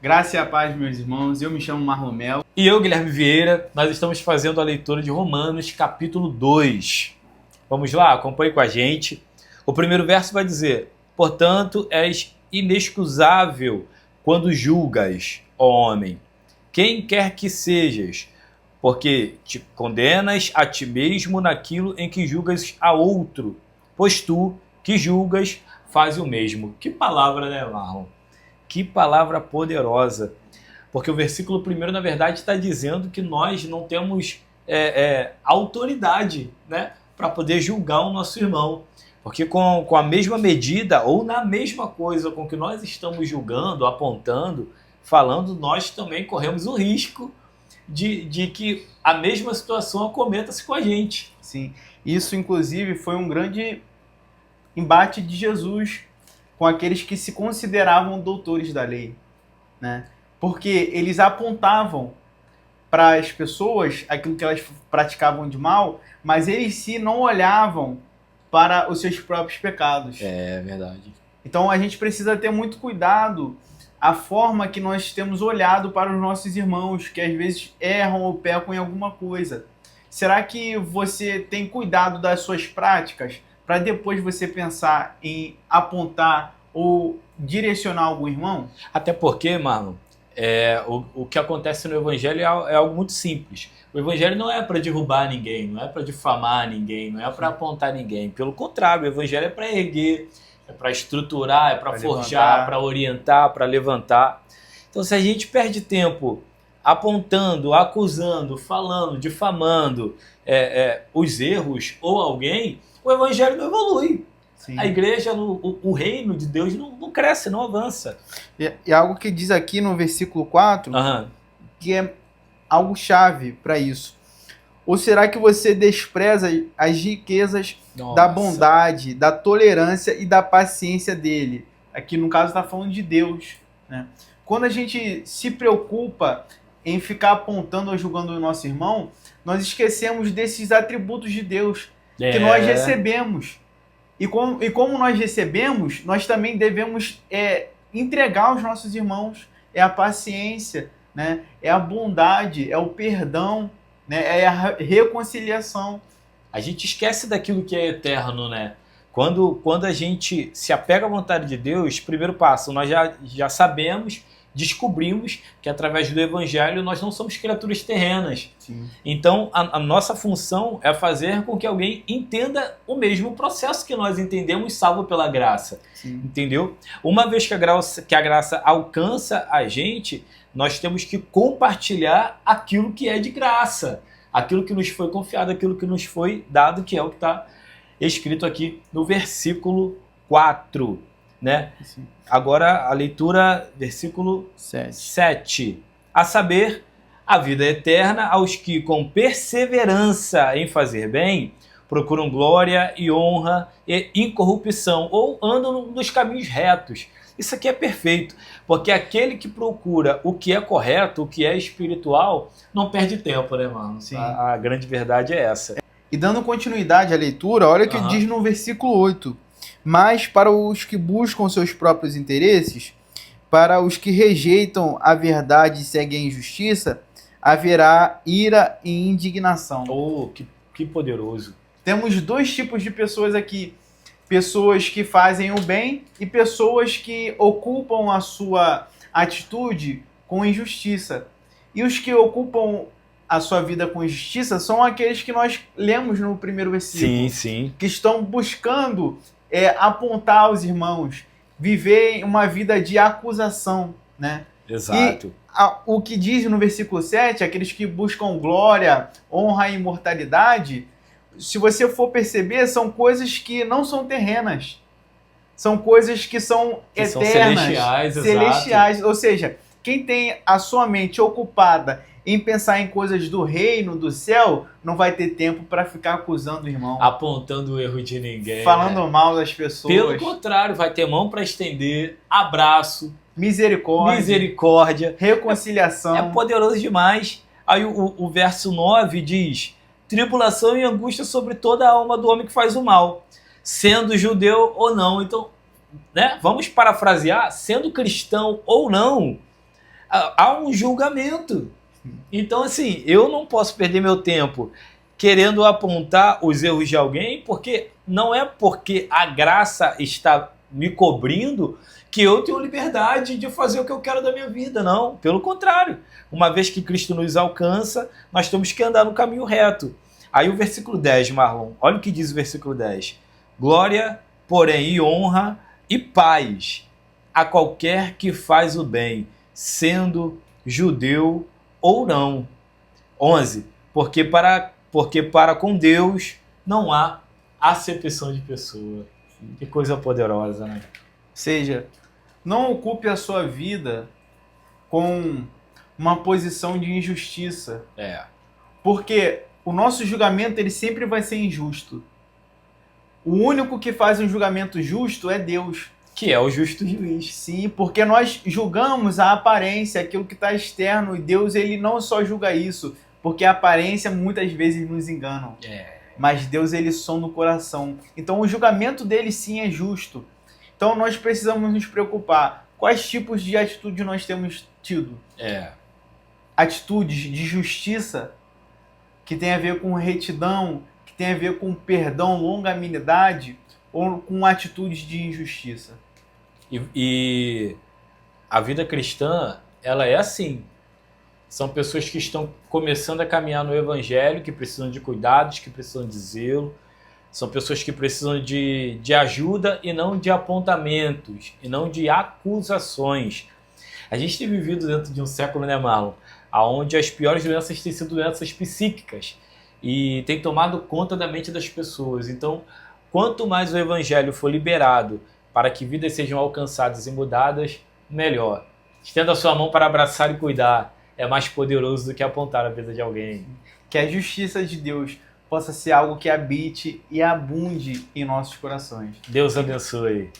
Graça e a paz, meus irmãos. Eu me chamo Marlon Mello. E eu, Guilherme Vieira, nós estamos fazendo a leitura de Romanos, capítulo 2. Vamos lá, acompanhe com a gente. O primeiro verso vai dizer: portanto, és inexcusável quando julgas, ó homem, quem quer que sejas, porque te condenas a ti mesmo naquilo em que julgas a outro, pois tu, que julgas, faz o mesmo. Que palavra, né, Marlon? Que palavra poderosa. Porque o versículo primeiro, na verdade, está dizendo que nós não temos autoridade, né, para poder julgar o nosso irmão. Porque com a mesma medida, ou na mesma coisa com que nós estamos julgando, apontando, falando, nós também corremos o risco de que a mesma situação acometa-se com a gente. Sim, isso inclusive foi um grande embate de Jesus com aqueles que se consideravam doutores da lei, né? Porque eles apontavam para as pessoas aquilo que elas praticavam de mal, mas eles se não olhavam para os seus próprios pecados. É verdade. Então a gente precisa ter muito cuidado a forma que nós temos olhado para os nossos irmãos, que às vezes erram ou pecam em alguma coisa. Será que você tem cuidado das suas práticas para depois você pensar em apontar ou direcionar algum irmão? Até porque, Marlon, o que acontece no Evangelho é algo muito simples. O Evangelho não é para derrubar ninguém, não é para difamar ninguém, não é para apontar ninguém. Pelo contrário, o Evangelho é para erguer, é para estruturar, é para forjar, para orientar, para levantar. Então, se a gente perde tempo apontando, acusando, falando, difamando os erros ou alguém, o Evangelho não evolui. Sim. A igreja, o reino de Deus não cresce, não avança. E algo que diz aqui no versículo 4, que é algo chave para isso. Ou será que você despreza as riquezas da bondade, da tolerância e da paciência dele? Aqui no caso está falando de Deus, né? Quando a gente se preocupa em ficar apontando ou julgando o nosso irmão, nós esquecemos desses atributos de Deus que nós recebemos. E como nós recebemos, nós também devemos entregar aos nossos irmãos. É a paciência, né? É a bondade, é o perdão, né? É a reconciliação. A gente esquece daquilo que é eterno, né? Quando a gente se apega à vontade de Deus, primeiro passo, nós já sabemos, descobrimos que através do Evangelho nós não somos criaturas terrenas. Sim. Então a nossa função é fazer com que alguém entenda o mesmo processo que nós entendemos, salvo pela graça. Sim. Entendeu? Uma vez que a graça alcança a gente, nós temos que compartilhar aquilo que é de graça, aquilo que nos foi confiado, aquilo que nos foi dado, que é o que está escrito aqui no versículo 4. Né? Agora a leitura, versículo 7. A saber, a vida eterna aos que com perseverança em fazer bem procuram glória e honra e incorrupção, ou andam nos caminhos retos. Isso aqui é perfeito, porque aquele que procura o que é correto, o que é espiritual, não perde tempo, né, mano? Sim. A grande verdade é essa. E dando continuidade à leitura, olha o que diz no versículo 8. Mas para os que buscam seus próprios interesses, para os que rejeitam a verdade e seguem a injustiça, haverá ira e indignação. Oh, que poderoso. Temos dois tipos de pessoas aqui. Pessoas que fazem o bem e pessoas que ocupam a sua atitude com injustiça. E os que ocupam a sua vida com injustiça são aqueles que nós lemos no primeiro versículo. Sim, sim. Que estão buscando apontar aos irmãos, viver uma vida de acusação, né? Exato. E o que diz no versículo 7, aqueles que buscam glória, honra e imortalidade, se você for perceber, são coisas que não são terrenas. São coisas que são eternas, são celestiais, celestiais. Ou seja, quem tem a sua mente ocupada em pensar em coisas do reino, do céu, não vai ter tempo para ficar acusando o irmão. Apontando o erro de ninguém. Falando mal das pessoas. Pelo contrário, vai ter mão para estender, abraço, misericórdia, reconciliação. É poderoso demais. Aí o verso 9 diz: tribulação e angústia sobre toda a alma do homem que faz o mal, sendo judeu ou não. Então, né, vamos parafrasear, sendo cristão ou não, há um julgamento. Então, assim, eu não posso perder meu tempo querendo apontar os erros de alguém, porque não é porque a graça está me cobrindo que eu tenho liberdade de fazer o que eu quero da minha vida, não. Pelo contrário, uma vez que Cristo nos alcança, nós temos que andar no caminho reto. Aí o versículo 10, Marlon, olha o que diz o versículo 10. Glória, porém, e honra e paz a qualquer que faz o bem, sendo judeu ou não. 11. Porque para com Deus não há acepção de pessoa. Que coisa poderosa, né? Ou seja, não ocupe a sua vida com uma posição de injustiça. Porque o nosso julgamento ele sempre vai ser injusto. O único que faz um julgamento justo é Deus. Que é o justo juiz. Sim, porque nós julgamos a aparência, aquilo que está externo, e Deus ele não só julga isso, porque a aparência muitas vezes nos enganam. Mas Deus ele sonda o coração. Então o julgamento dele sim é justo. Então nós precisamos nos preocupar. Quais tipos de atitude nós temos tido? Atitudes de justiça, que tem a ver com retidão, que tem a ver com perdão, longanimidade, ou com atitudes de injustiça? E a vida cristã, ela é assim. São pessoas que estão começando a caminhar no evangelho, que precisam de cuidados, que precisam de zelo. São pessoas que precisam de ajuda e não de apontamentos, e não de acusações. A gente tem vivido dentro de um século, né, Marlon? Onde as piores doenças têm sido doenças psíquicas e tem tomado conta da mente das pessoas. Então, quanto mais o evangelho for liberado para que vidas sejam alcançadas e mudadas, melhor. Estenda a sua mão para abraçar e cuidar. É mais poderoso do que apontar a vida de alguém. Que a justiça de Deus possa ser algo que habite e abunde em nossos corações. Deus abençoe.